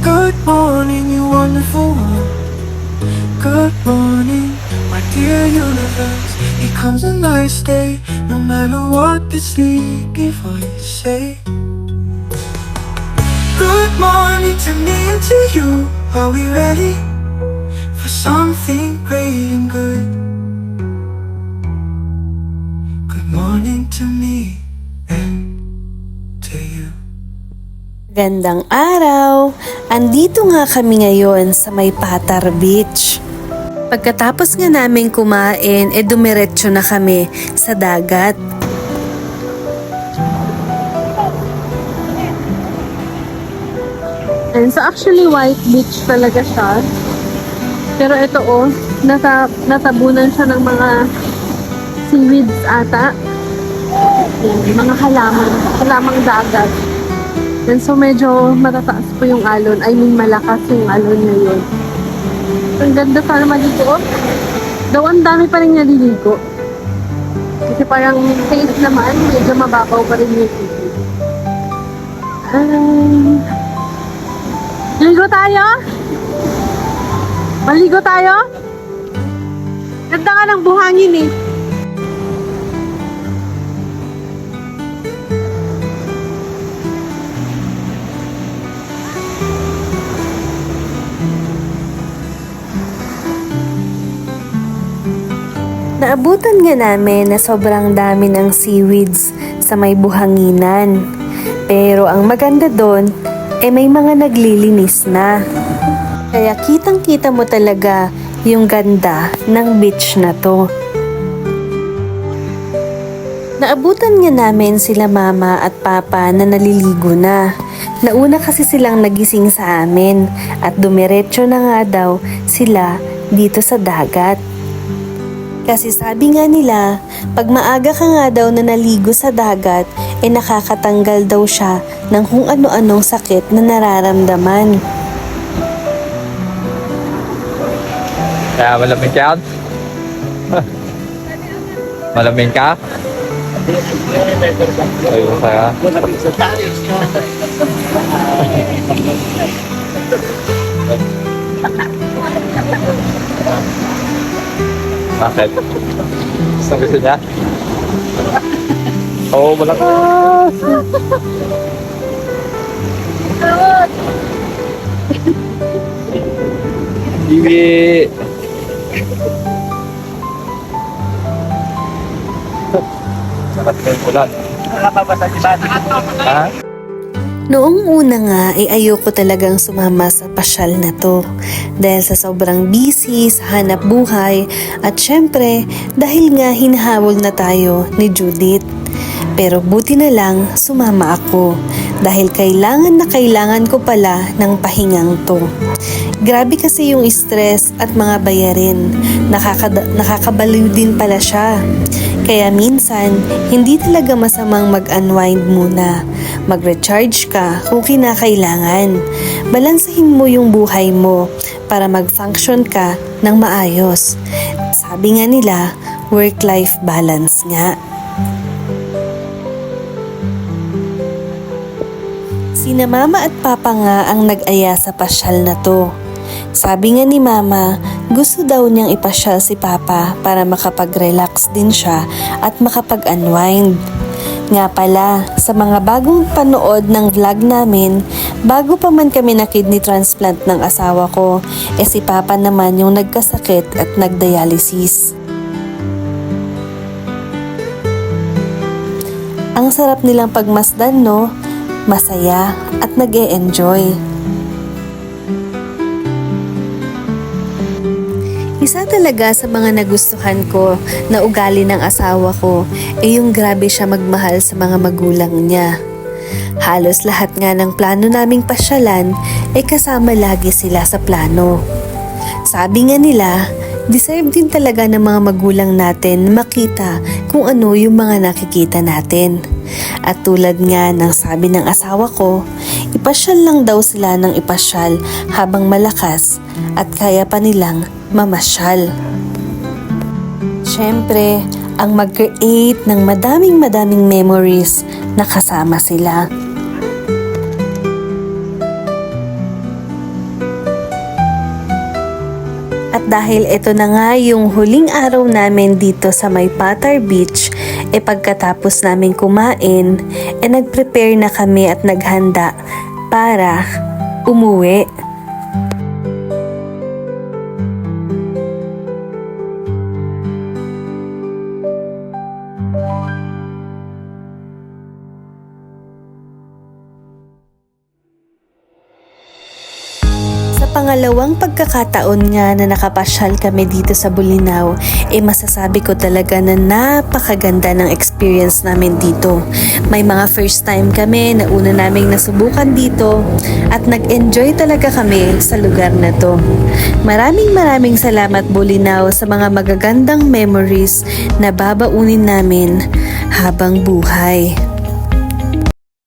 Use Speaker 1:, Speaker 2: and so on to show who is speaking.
Speaker 1: Good morning, you wonderful one. Good morning, my dear universe. Here comes a nice day, no matter what the sleepy voice say. Good morning to me and to you. Are we ready for something great and good? Good morning to me and to you.
Speaker 2: Gandang araw! Andito nga kami ngayon sa may Patar Beach. Pagkatapos nga namin kumain, dumiretso na kami sa dagat.
Speaker 3: And so actually white beach talaga siya. Pero ito natabunan siya ng mga seaweeds ata. Mga halamang dagat. And so medyo matataas po yung alon. I mean malakas yung alon ngayon. Ang ganda para maligo. Daw ang dami pa rin naliligo. Kasi parang safe naman, medyo mababaw pa rin yung tubig. Ligo tayo? Maligo tayo? Ganda ka ng buhangin eh.
Speaker 2: Naabutan nga namin na sobrang dami ng seaweeds sa may buhanginan. Pero ang maganda doon, may mga naglilinis na. Kaya kitang-kita mo talaga yung ganda ng beach na to. Naabutan nga namin sila mama at papa na naliligo na. Nauna kasi silang nagising sa amin at dumiretso na nga daw sila dito sa dagat. Kasi sabi nga nila, pag maaga ka nga daw na naligo sa dagat, nakakatanggal daw siya ng kung ano-anong sakit na nararamdaman.
Speaker 4: Kaya malamig ka? Malamig ka? Ayun kaya. Bakit? Gusto niya? Oo, malakas! Iwi! Sakat ka yung ulan. Nakapabasa si Bati. Ha?
Speaker 2: Noong una nga ayoko talagang sumama sa pasyal na to dahil sa sobrang busy sa hanap buhay at syempre dahil nga hinahabol na tayo ni Judith. Pero buti na lang sumama ako dahil kailangan ko pala ng pahingang to. Grabe kasi yung stress at mga bayarin. Nakakabaliw din pala siya. Kaya minsan, hindi talaga masamang mag-unwind muna. Mag-recharge ka kung kinakailangan. Balansahin mo yung buhay mo para mag-function ka ng maayos. Sabi nga nila, work-life balance nga. Sina mama at papa nga ang nag-aya sa pasyal na to. Sabi nga ni mama, gusto daw niyang ipasyal si papa para makapag-relax din siya at makapag-unwind. Nga pala, sa mga bagong panood ng vlog namin, bago pa man kami na kidney transplant ng asawa ko, si papa naman yung nagkasakit at nagdialysis. Ang sarap nilang pagmasdan, no? Masaya at nag-e-enjoy. Isa talaga sa mga nagustuhan ko na ugali ng asawa ko yung grabe siya magmahal sa mga magulang niya. Halos lahat nga ng plano naming pasyalan kasama lagi sila sa plano. Sabi nga nila, deserve din talaga ng mga magulang natin makita kung ano yung mga nakikita natin. At tulad nga ng sabi ng asawa ko, ipasyal lang daw sila ng ipasyal habang malakas at kaya pa nilang mamasyal. Siyempre, ang mag-create ng madaming memories na kasama sila. dahil ito na nga yung huling araw namin dito sa may Patar Beach, pagkatapos namin kumain, nag-prepare na kami at naghanda para umuwi. Pangalawang pagkakataon nga na nakapasyal kami dito sa Bolinao, masasabi ko talaga na napakaganda ng experience namin dito. May mga first time kami na una naming nasubukan dito at nag-enjoy talaga kami sa lugar na to. Maraming salamat Bolinao sa mga magagandang memories na babaunin namin habang buhay.